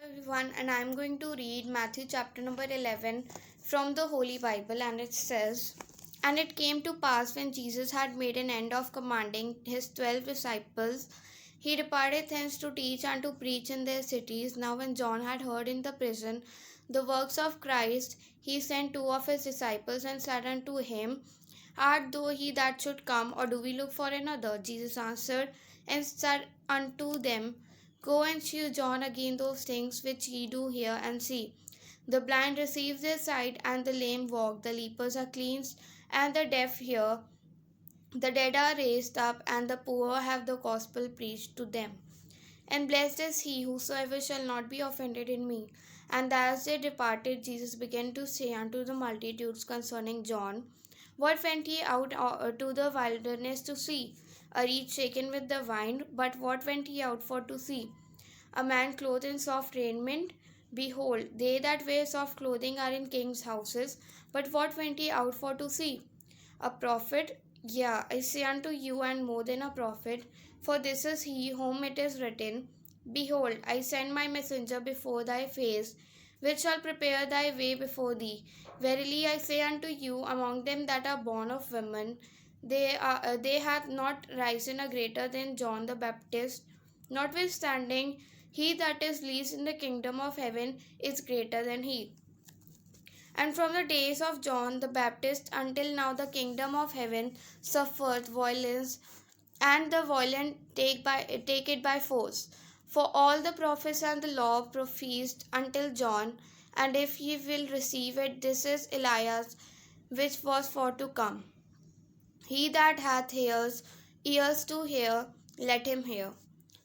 Everyone, and I'm going to read Matthew chapter number 11 from the Holy Bible, and it says, "And it came to pass when Jesus had made an end of commanding his 12 disciples, he departed thence to teach and to preach in their cities. Now, when John had heard in the prison the works of Christ, he sent two of his disciples and said unto him, Art thou he that should come, or do we look for another? Jesus answered and said unto them, Go and shew John again those things which ye do hear and see. The blind receive their sight, and the lame walk, the lepers are cleansed, and the deaf hear, the dead are raised up, and the poor have the gospel preached to them. And blessed is he whosoever shall not be offended in me. And as they departed, Jesus began to say unto the multitudes concerning John, What went ye out to the wilderness to see? A reed shaken with the wind? But what went ye out for to see? A man clothed in soft raiment? Behold, they that wear soft clothing are in kings' houses. But what went ye out for to see? A prophet? Yea, I say unto you, and more than a prophet. For this is he whom it is written, Behold, I send my messenger before thy face, which shall prepare thy way before thee. Verily I say unto you, among them that are born of women, they hath not risen a greater than John the Baptist. Notwithstanding, he that is least in the kingdom of heaven is greater than he. And from the days of John the Baptist until now the kingdom of heaven suffereth violence, and the violent take it by force. For all the prophets and the law prophesied until John, and if ye will receive it, this is Elias which was for to come. He that hath ears to hear, let him hear.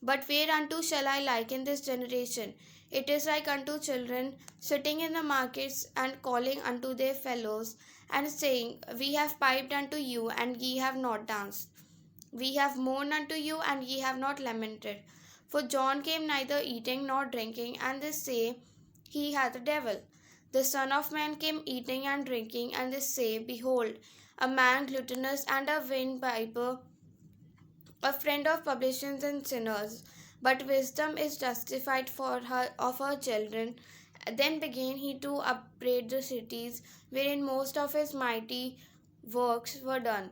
But whereunto shall I liken this generation? It is like unto children sitting in the markets and calling unto their fellows, and saying, We have piped unto you, and ye have not danced. We have mourned unto you, and ye have not lamented. For John came neither eating nor drinking, and they say, He hath a devil. The Son of Man came eating and drinking, and they say, Behold, a man gluttonous and a windpiper, a friend of publicans and sinners. But wisdom is justified for her of her children. Then began he to upbraid the cities wherein most of his mighty works were done.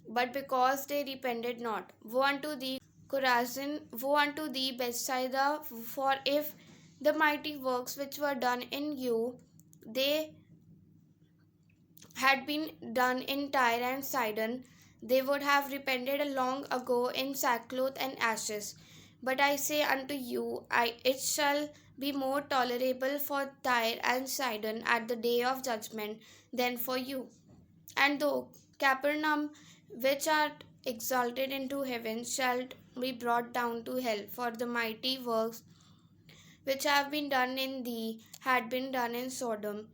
But because they repented not, woe unto thee, Chorazin, woe unto thee, Bethsaida, for if the mighty works which were done in you, they had been done in Tyre and Sidon, they would have repented long ago in sackcloth and ashes. But I say unto you, it shall be more tolerable for Tyre and Sidon at the day of judgment than for you. And though Capernaum, which art exalted into heaven, shalt be brought down to hell, for the mighty works which have been done in thee had been done in Sodom,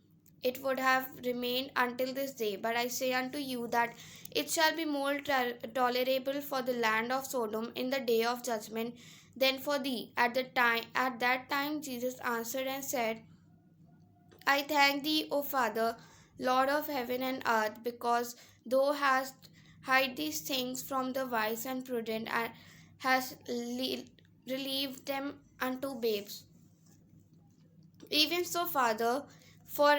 it would have remained until this day. But I say unto you that it shall be more tolerable for the land of Sodom in the day of judgment than for thee. At that time Jesus answered and said, I thank thee, O Father, Lord of heaven and earth, because thou hast hid these things from the wise and prudent, and hast relieved them unto babes. Even so, Father, for,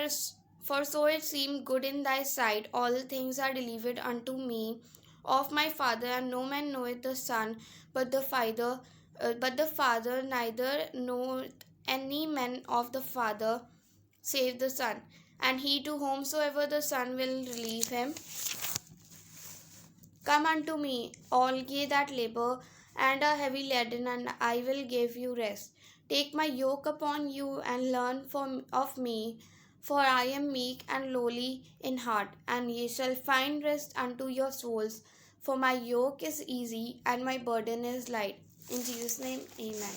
for so it seemed good in thy sight, all things are delivered unto me of my Father, and no man knoweth the Son but the Father, neither knoweth any man of the Father save the Son, and he to whomsoever the Son will relieve him. Come unto me, all ye that labor and are heavy laden, and I will give you rest. Take my yoke upon you and learn of me, for I am meek and lowly in heart, and ye shall find rest unto your souls. For my yoke is easy and my burden is light. In Jesus' name, amen.